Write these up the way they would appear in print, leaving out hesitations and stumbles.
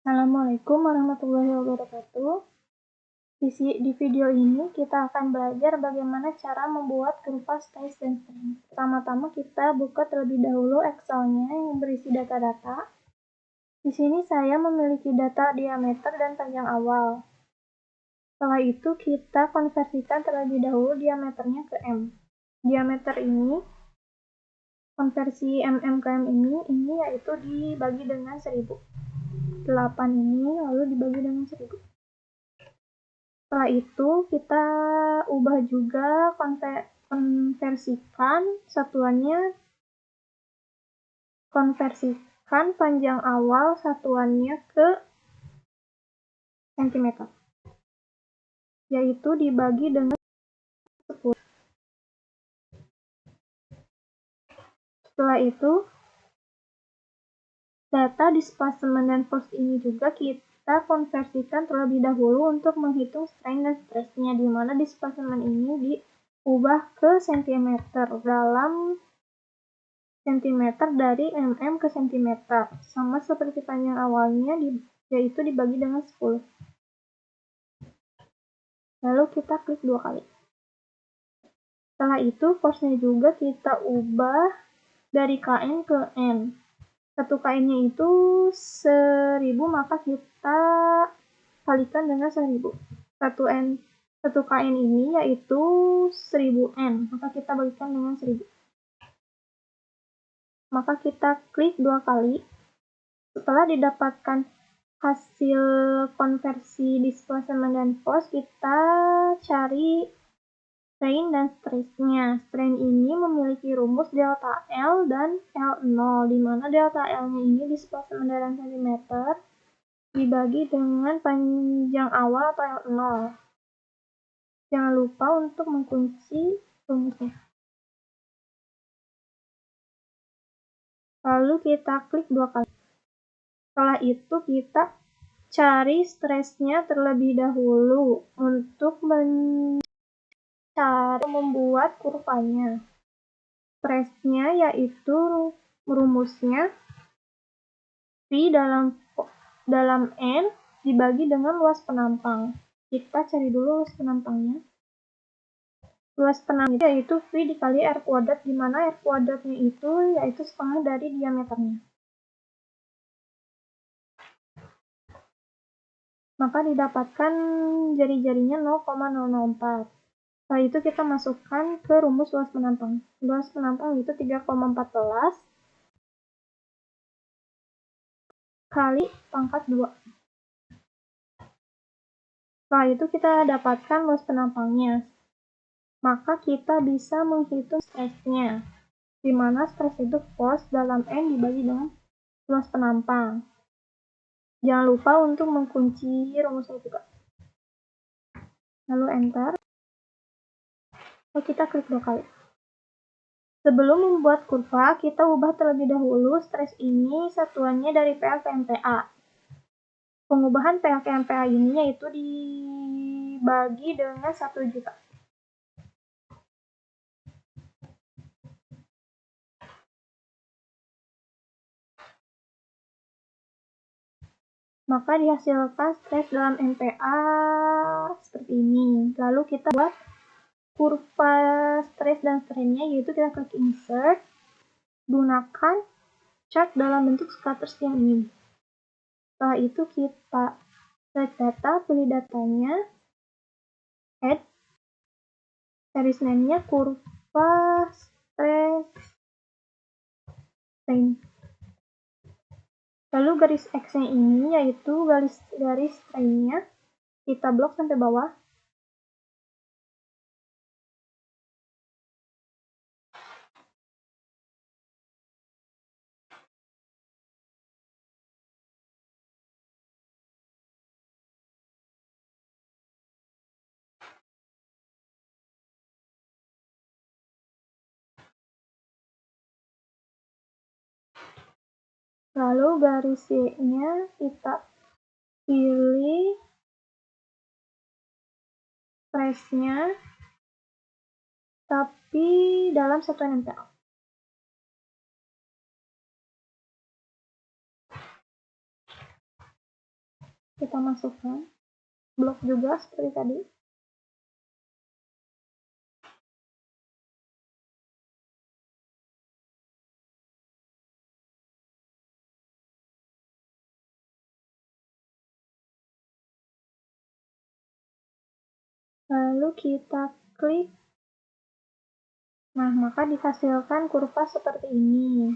Assalamualaikum warahmatullahi wabarakatuh. Di video ini kita akan belajar bagaimana cara membuat kurva stress dan strain. Pertama-tama kita buka terlebih dahulu Excel-nya yang berisi data-data. Di sini saya memiliki data diameter dan panjang awal. Setelah itu kita konversikan terlebih dahulu diameternya ke M. Diameter ini, konversi mm ke M ini yaitu dibagi dengan 1000. 8 ini lalu dibagi dengan 1000. Setelah itu kita ubah juga konversikan panjang awal satuannya ke cm, yaitu dibagi dengan 10. Setelah itu data displacement dan force ini juga kita konversikan terlebih dahulu untuk menghitung strain dan stressnya, di mana displacement ini diubah ke cm dalam cm dari mm ke cm, sama seperti panjang awalnya yaitu dibagi dengan 10. Lalu kita klik 2 kali. Setelah itu force-nya juga kita ubah dari Kn ke N. 1 Kn-nya itu 1000, maka kita kalikan dengan 1000. 1 Kn ini yaitu 1000 N, maka kita bagikan dengan 1000. Maka kita klik 2 kali. Setelah didapatkan hasil konversi displacement dan force, kita cari strain dan stress-nya. Strain ini memiliki rumus delta L dan L0, di mana delta L-nya ini displacement dalam cm dibagi dengan panjang awal atau L0. Jangan lupa untuk mengunci rumusnya. Lalu kita klik 2 kali. Setelah itu kita cari stress-nya terlebih dahulu untuk membuat kurvanya. Stress-nya yaitu rumusnya V dalam N dibagi dengan luas penampang. Kita cari dulu luas penampangnya. Luas penampang yaitu V dikali R kuadrat, di mana R kuadratnya itu yaitu setengah dari diameternya. Maka didapatkan jari-jarinya 0,004. Setelah itu kita masukkan ke rumus luas penampang. Luas penampang itu 3,14 kali pangkat 2. Setelah itu kita dapatkan luas penampangnya. Maka kita bisa menghitung stress-nya, di mana stress itu force dalam N dibagi dengan luas penampang. Jangan lupa untuk mengunci rumusnya juga. Lalu enter. Lalu kita klik 2 kali. Sebelum membuat kurva, kita ubah terlebih dahulu stress ini satuannya dari PL ke MPa. Pengubahan PL ke MPa ini yaitu dibagi dengan 1 juta. Maka dihasilkan stress dalam MPa seperti ini. Lalu kita buat kurva stress dan strain-nya, yaitu kita klik insert, gunakan chart dalam bentuk scatter yang ini. Setelah itu kita select data, pilih datanya, add, garis name-nya kurva stress strain. Lalu garis X-nya ini yaitu garis strain-nya kita blok sampai bawah. Lalu garis Y-nya kita pilih stress-nya tapi dalam satuan MPa. kita masukkan. Blok juga seperti tadi. Lalu kita klik. Nah, maka dihasilkan kurva seperti ini.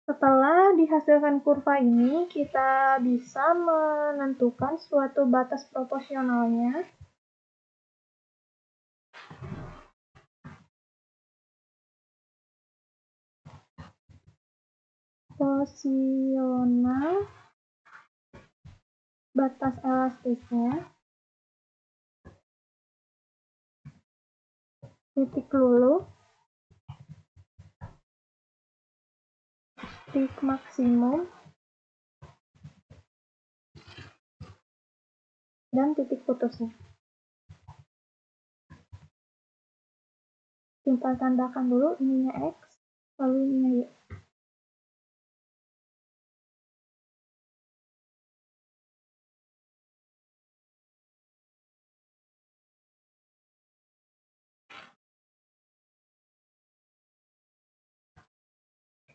Setelah dihasilkan kurva ini, kita bisa menentukan suatu batas proporsionalnya. Posisional, batas elastisnya, titik luluh, titik maksimum, dan titik putusnya. Kita tandakan dulu ininya X, lalu ininya Y.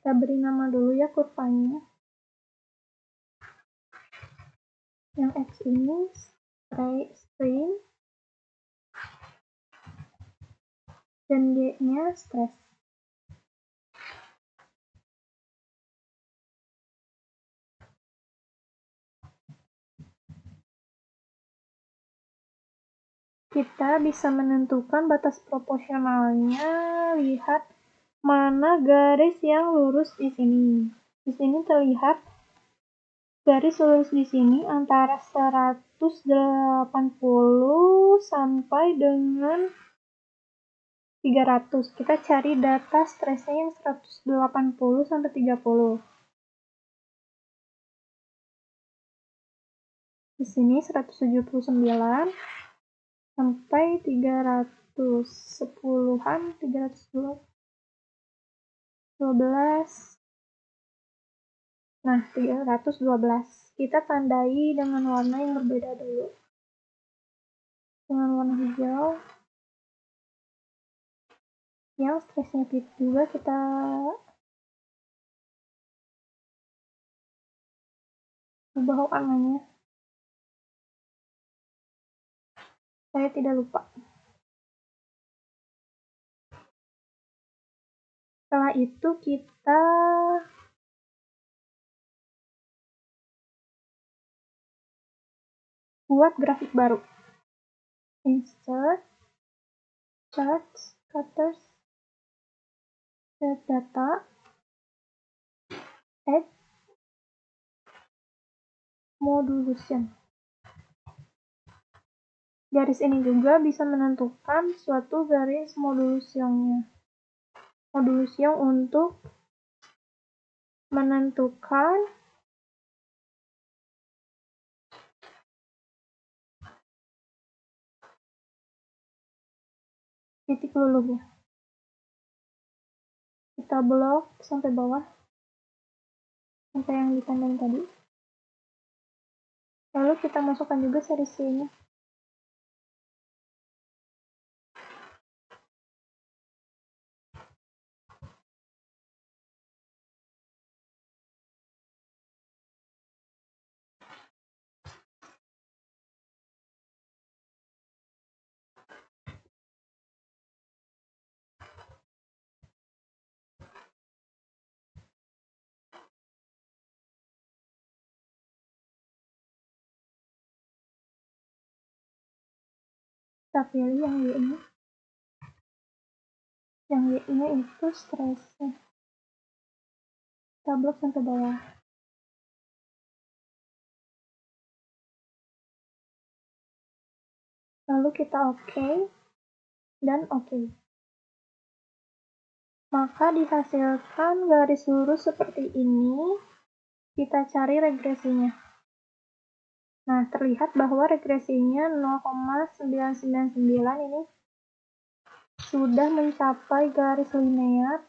Kita beri nama dulu ya kurvanya. Yang X ini strain, dan Y-nya stress. Kita bisa menentukan batas proporsionalnya, lihat mana garis yang lurus di sini. Di sini terlihat garis lurus di sini antara 180 sampai dengan 300. Kita cari data stresnya yang 180 sampai 30. Di sini 179 sampai 310-an, 312. Nah, 312. Kita tandai dengan warna yang berbeda dulu. Dengan warna hijau. Yang stresnya juga kita ubah warnanya. Saya tidak lupa. Setelah itu kita buat grafik baru. Insert, charts, cutters, set data, add, modulation. Garis ini juga bisa menentukan suatu garis modulusionnya. Modulusion untuk menentukan titik luluhnya. Kita blok sampai bawah, sampai yang ditandai tadi. Lalu kita masukkan juga series C-nya. Kita pilih yang Y-nya. Yang Y-nya itu stresnya. Kita blok sampai bawah. Lalu kita OK dan OK. Maka dihasilkan garis lurus seperti ini. Kita cari regresinya. Nah, terlihat bahwa regresinya 0,999 ini sudah mencapai garis linear.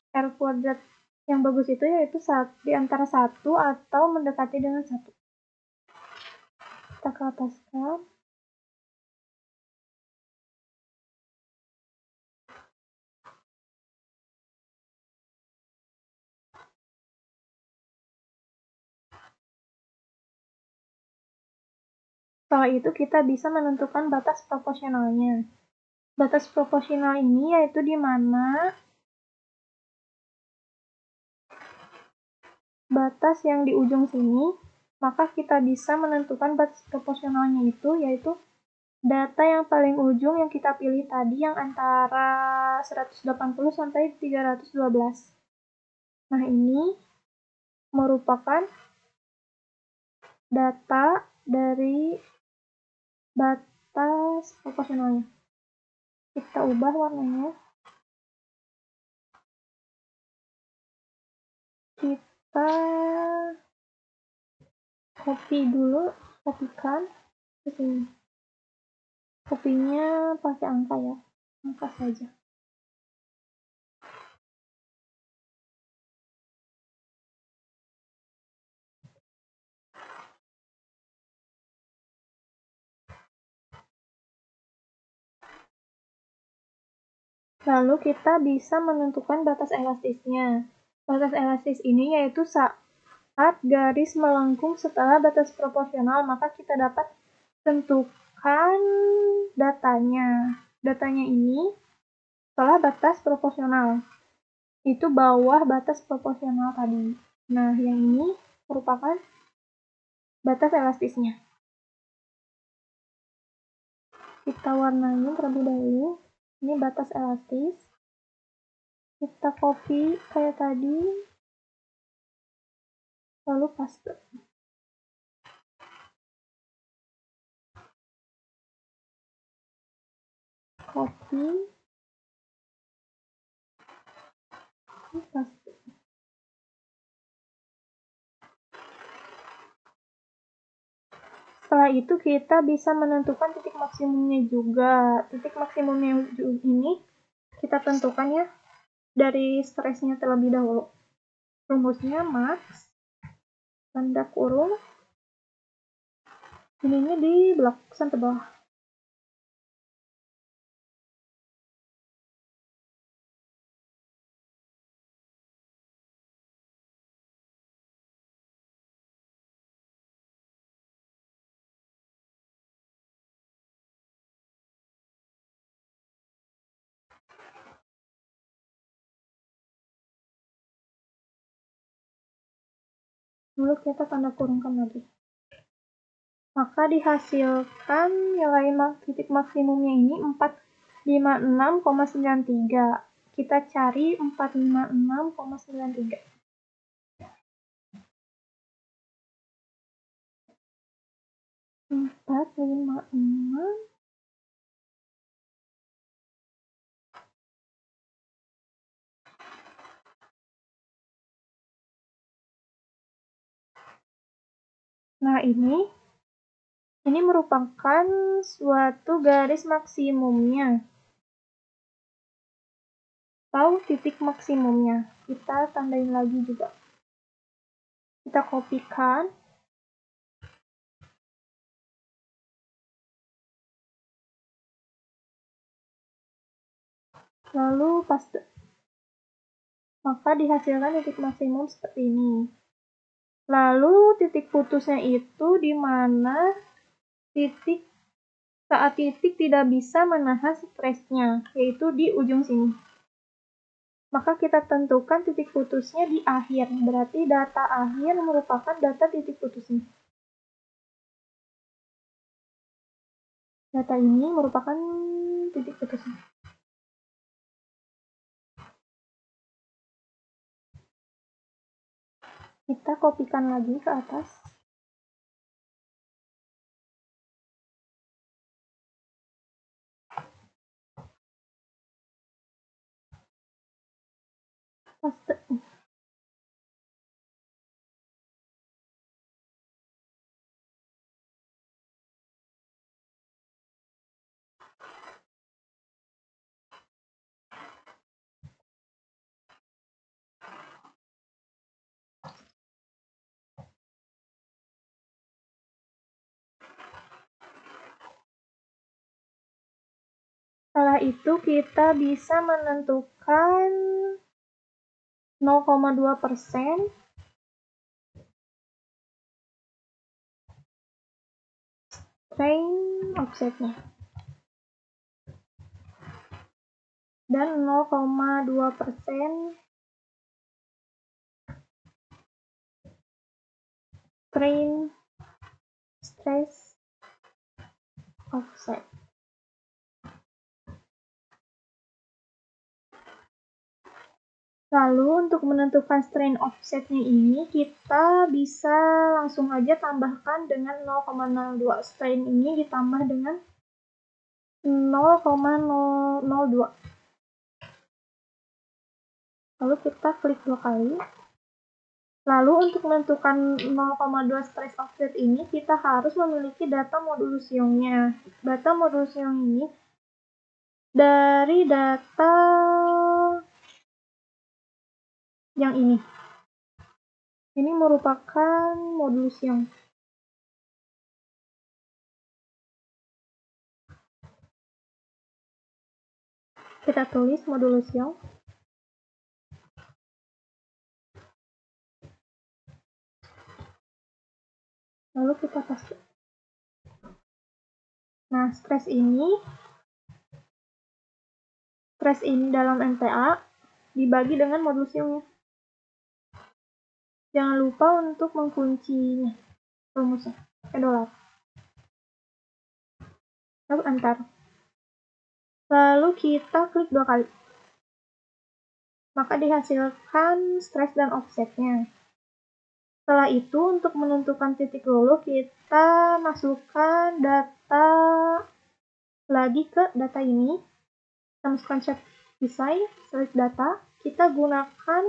R kuadrat yang bagus itu yaitu di antara 1 atau mendekati dengan 1. kita ke ataskan. Setelah itu kita bisa menentukan batas proporsionalnya. Batas proporsional ini yaitu di mana batas yang di ujung sini, maka kita bisa menentukan batas proporsionalnya itu yaitu data yang paling ujung yang kita pilih tadi yang antara 180 sampai 312. Nah, ini merupakan data dari batas proporsionalnya. Kita ubah warnanya. Kita kopikan ke sini. Kopinya pakai angka ya, angka saja. Lalu kita bisa menentukan batas elastisnya. Batas elastis ini yaitu saat garis melengkung setelah batas proporsional, maka kita dapat tentukan datanya. Datanya ini setelah batas proporsional. Itu bawah batas proporsional tadi. Nah, yang ini merupakan batas elastisnya. Kita warnai terlebih dahulu. Ini batas elastis. Kita copy kayak tadi. Lalu paste. Copy. Paste. Setelah itu kita bisa menentukan titik maksimumnya juga. Titik maksimumnya ini kita tentukan ya dari stresnya terlebih dahulu. Rumusnya max tanda kurung ininya di blok sampai bawah. Lalu kita tanda kurungkan lagi. Maka dihasilkan nilai titik maksimumnya ini 456,93. Kita cari 456,93. Nah, ini merupakan suatu garis maksimumnya atau titik maksimumnya. Kita tandain lagi juga. Kita kopikan. Lalu paste. Maka dihasilkan titik maksimum seperti ini. Lalu titik putusnya itu di mana saat titik tidak bisa menahan stresnya, yaitu di ujung sini. Maka kita tentukan titik putusnya di akhir, berarti data akhir merupakan data titik putusnya. Data ini merupakan titik putusnya. Kita kopikan lagi ke atas. Paste. Setelah itu kita bisa menentukan 0,2% strain offsetnya dan 0,2% strain stress offset. Lalu untuk menentukan strain offsetnya ini kita bisa langsung aja tambahkan dengan 0,02. Strain ini ditambah dengan 0,002. Lalu kita klik 2 kali. Lalu untuk menentukan 0,2 stress offset ini kita harus memiliki data modulus iongnya. Data modulus iong ini dari data yang ini. Ini merupakan modulus iong. Kita tulis modulus iong. Lalu kita paste. Nah, stres ini dalam MTA dibagi dengan modulus iongnya. Jangan lupa untuk mengkuncinya rumusnya pakai $. Lalu enter. Lalu kita klik 2 kali. Maka dihasilkan stres dan offsetnya. Setelah itu untuk menentukan titik luluh kita masukkan data lagi ke data ini. Kita masukkan shape design, select data. Kita gunakan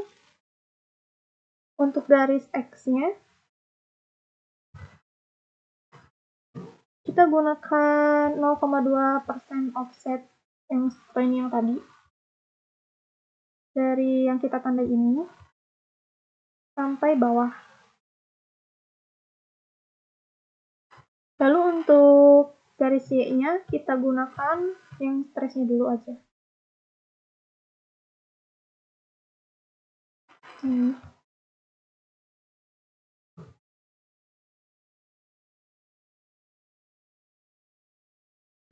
untuk garis X-nya. Kita gunakan 0,2% offset yang strain yang tadi. Dari yang kita tandai ini sampai bawah. Lalu untuk garis Y-nya kita gunakan yang stresnya dulu aja.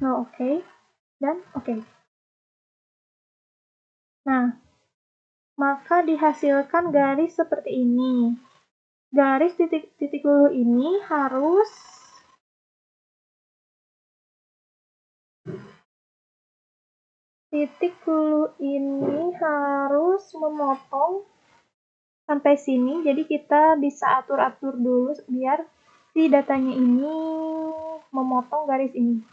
Nah, oke. Dan oke. Nah, maka dihasilkan garis seperti ini. Garis titik luluh ini harus memotong sampai sini. Jadi kita bisa atur-atur dulu biar si datanya ini memotong garis ini.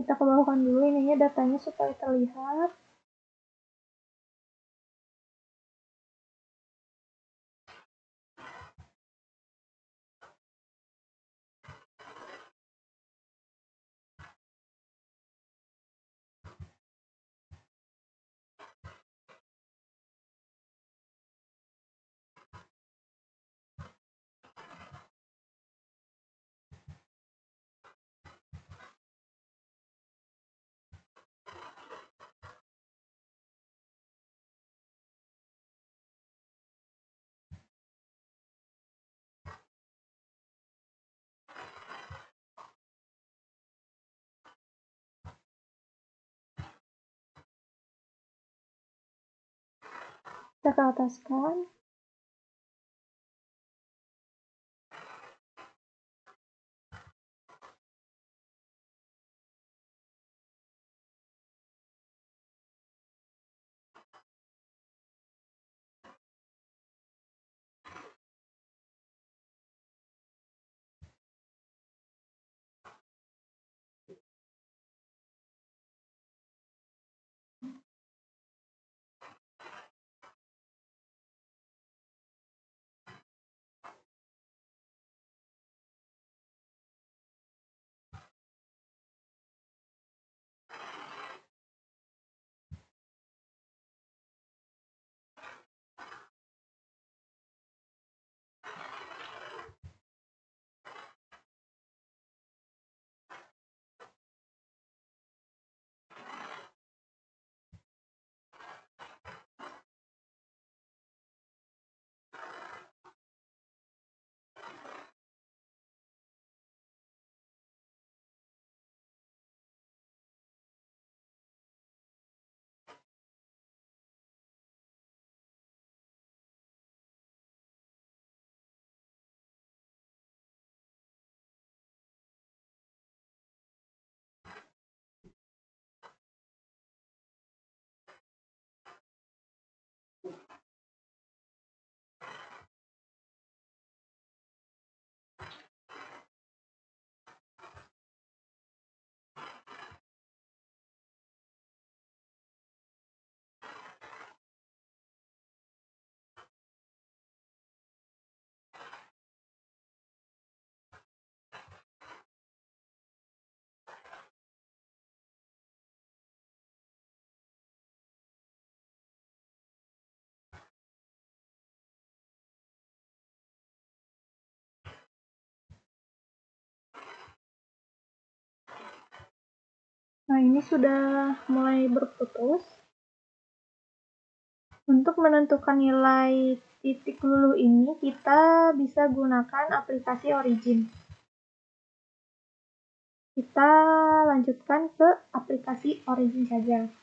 Kita kebawahkan dulu ininya datanya supaya terlihat. Kita ke ataskan. Nah, ini sudah mulai berputus. Untuk menentukan nilai titik luluh ini, kita bisa gunakan aplikasi Origin. Kita lanjutkan ke aplikasi Origin saja.